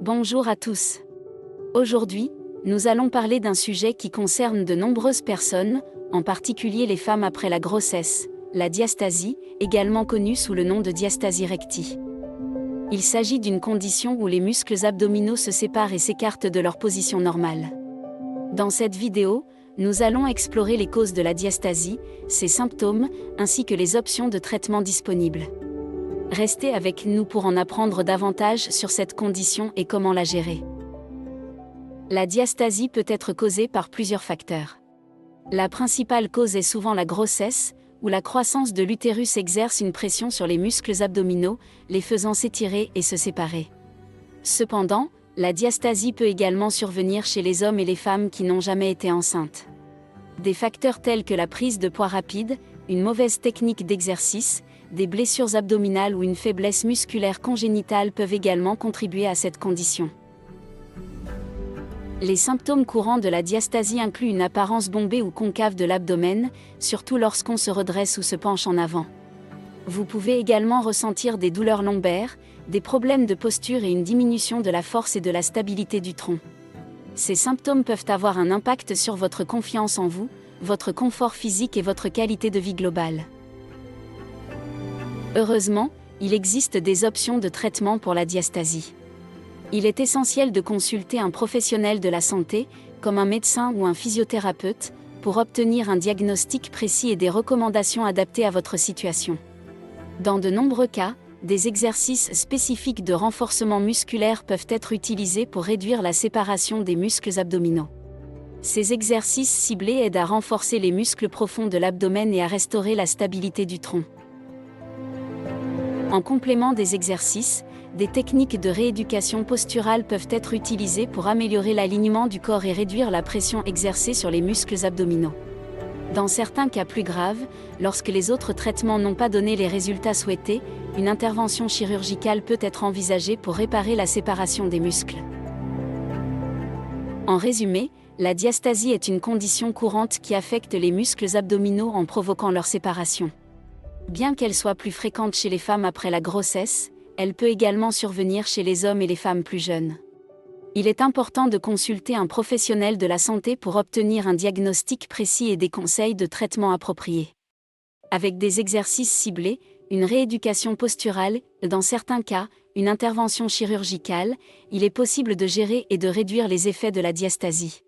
Bonjour à tous. Aujourd'hui, nous allons parler d'un sujet qui concerne de nombreuses personnes, en particulier les femmes après la grossesse, la diastasie, également connue sous le nom de diastasie recti. Il s'agit d'une condition où les muscles abdominaux se séparent et s'écartent de leur position normale. Dans cette vidéo, nous allons explorer les causes de la diastasie, ses symptômes, ainsi que les options de traitement disponibles. Restez avec nous pour en apprendre davantage sur cette condition et comment la gérer. La diastasie peut être causée par plusieurs facteurs. La principale cause est souvent la grossesse, où la croissance de l'utérus exerce une pression sur les muscles abdominaux, les faisant s'étirer et se séparer. Cependant, la diastasie peut également survenir chez les hommes et les femmes qui n'ont jamais été enceintes. Des facteurs tels que la prise de poids rapide, une mauvaise technique d'exercice, des blessures abdominales ou une faiblesse musculaire congénitale peuvent également contribuer à cette condition. Les symptômes courants de la diastasie incluent une apparence bombée ou concave de l'abdomen, surtout lorsqu'on se redresse ou se penche en avant. Vous pouvez également ressentir des douleurs lombaires, des problèmes de posture et une diminution de la force et de la stabilité du tronc. Ces symptômes peuvent avoir un impact sur votre confiance en vous, votre confort physique et votre qualité de vie globale. Heureusement, il existe des options de traitement pour la diastasie. Il est essentiel de consulter un professionnel de la santé, comme un médecin ou un physiothérapeute, pour obtenir un diagnostic précis et des recommandations adaptées à votre situation. Dans de nombreux cas, des exercices spécifiques de renforcement musculaire peuvent être utilisés pour réduire la séparation des muscles abdominaux. Ces exercices ciblés aident à renforcer les muscles profonds de l'abdomen et à restaurer la stabilité du tronc. En complément des exercices, des techniques de rééducation posturale peuvent être utilisées pour améliorer l'alignement du corps et réduire la pression exercée sur les muscles abdominaux. Dans certains cas plus graves, lorsque les autres traitements n'ont pas donné les résultats souhaités, une intervention chirurgicale peut être envisagée pour réparer la séparation des muscles. En résumé, la diastasie est une condition courante qui affecte les muscles abdominaux en provoquant leur séparation. Bien qu'elle soit plus fréquente chez les femmes après la grossesse, elle peut également survenir chez les hommes et les femmes plus jeunes. Il est important de consulter un professionnel de la santé pour obtenir un diagnostic précis et des conseils de traitement appropriés. Avec des exercices ciblés, une rééducation posturale, dans certains cas, une intervention chirurgicale, il est possible de gérer et de réduire les effets de la diastasie.